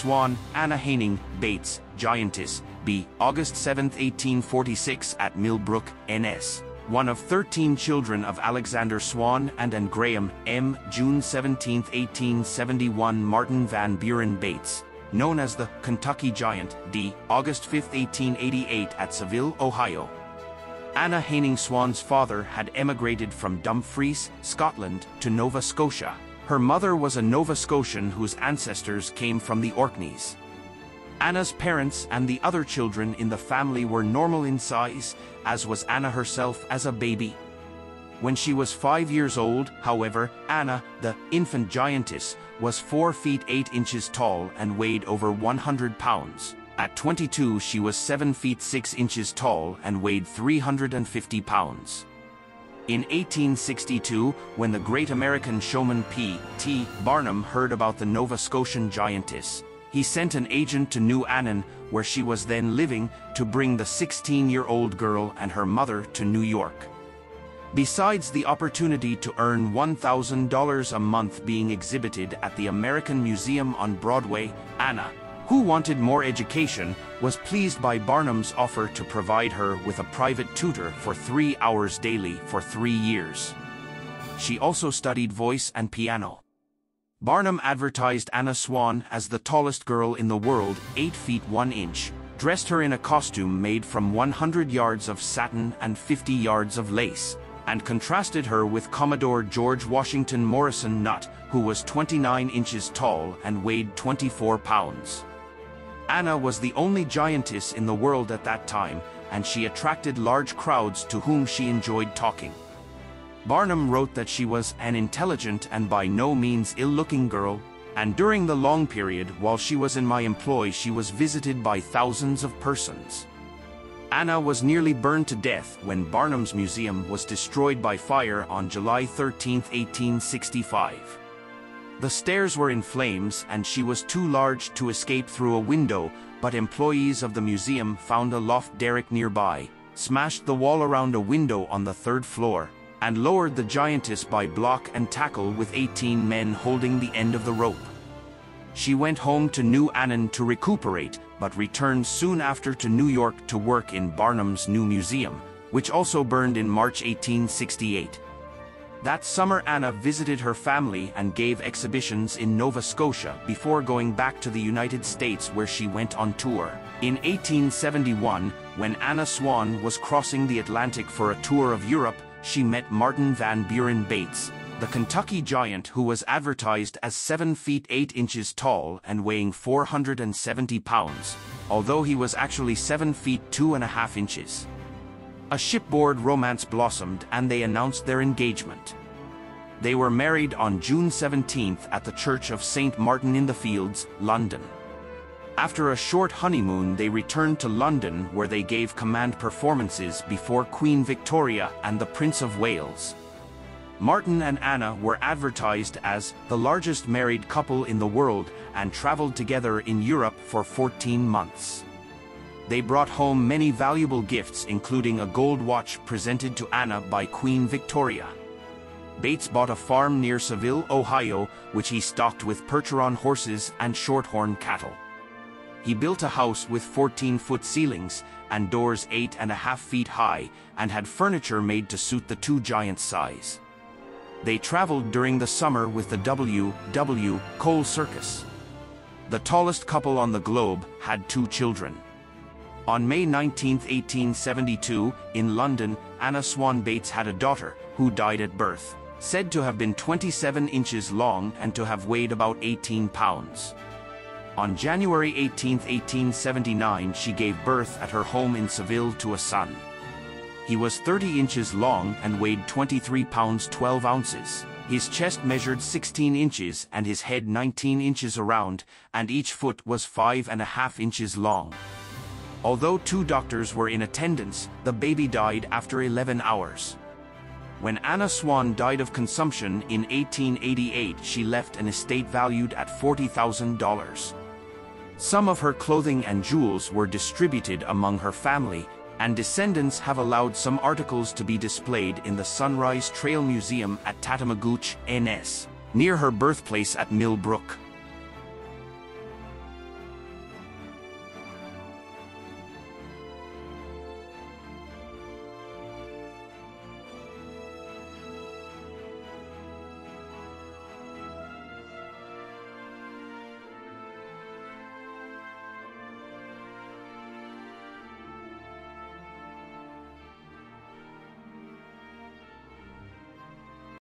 Swan, Anna Haining Bates, giantess, b. August 7, 1846 at Millbrook, NS. One of 13 children of Alexander Swan and Graham, M. June 17, 1871 Martin Van Buren Bates, known as the Kentucky Giant, d. August 5, 1888 at Seville, Ohio. Anna Haining Swan's father had emigrated from Dumfries, Scotland, to Nova Scotia. Her mother was a Nova Scotian whose ancestors came from the Orkneys. Anna's parents and the other children in the family were normal in size, as was Anna herself as a baby. When she was 5 years old, however, Anna, the infant giantess, was 4 feet 8 inches tall and weighed over 100 pounds. At 22 she was 7 feet 6 inches tall and weighed 350 pounds. In 1862, when the great American showman P.T. Barnum heard about the Nova Scotian giantess, he sent an agent to New Annan, where she was then living, to bring the 16-year-old girl and her mother to New York. Besides the opportunity to earn $1,000 a month being exhibited at the American Museum on Broadway, Anna, who wanted more education, was pleased by Barnum's offer to provide her with a private tutor for 3 hours daily for 3 years. She also studied voice and piano. Barnum advertised Anna Swan as the tallest girl in the world, 8 feet 1 inch, dressed her in a costume made from 100 yards of satin and 50 yards of lace, and contrasted her with Commodore George Washington Morrison Nutt, who was 29 inches tall and weighed 24 pounds. Anna was the only giantess in the world at that time, and she attracted large crowds to whom she enjoyed talking. Barnum wrote that she was an intelligent and by no means ill-looking girl, and during the long period while she was in my employ she was visited by thousands of persons. Anna was nearly burned to death when Barnum's museum was destroyed by fire on July 13, 1865. The stairs were in flames and she was too large to escape through a window, but employees of the museum found a loft derrick nearby, smashed the wall around a window on the 3rd floor, and lowered the giantess by block and tackle with 18 men holding the end of the rope. She went home to New Annan to recuperate, but returned soon after to New York to work in Barnum's new museum, which also burned in March 1868. That summer Anna visited her family and gave exhibitions in Nova Scotia before going back to the United States, where she went on tour. In 1871, when Anna Swan was crossing the Atlantic for a tour of Europe, she met Martin Van Buren Bates, the Kentucky Giant, who was advertised as 7 feet 8 inches tall and weighing 470 pounds, although he was actually 7 feet 2.5 inches. A shipboard romance blossomed and they announced their engagement. They were married on June 17th at the Church of St. Martin in the Fields, London. After a short honeymoon they returned to London, where they gave command performances before Queen Victoria and the Prince of Wales. Martin and Anna were advertised as the largest married couple in the world and traveled together in Europe for 14 months. They brought home many valuable gifts, including a gold watch presented to Anna by Queen Victoria. Bates bought a farm near Seville, Ohio, which he stocked with Percheron horses and shorthorn cattle. He built a house with 14-foot ceilings and doors 8.5 feet high, and had furniture made to suit the two giants' size. They traveled during the summer with the W. Cole Circus. The tallest couple on the globe had 2 children. On May 19, 1872, in London, Anna Swan Bates had a daughter, who died at birth, said to have been 27 inches long and to have weighed about 18 pounds. On January 18, 1879, she gave birth at her home in Seville to a son. He was 30 inches long and weighed 23 pounds 12 ounces. His chest measured 16 inches and his head 19 inches around, and each foot was 5.5 inches long. Although 2 doctors were in attendance, the baby died after 11 hours. When Anna Swan died of consumption in 1888, she left an estate valued at $40,000. Some of her clothing and jewels were distributed among her family, and descendants have allowed some articles to be displayed in the Sunrise Trail Museum at Tatamagouche, NS, near her birthplace at Millbrook.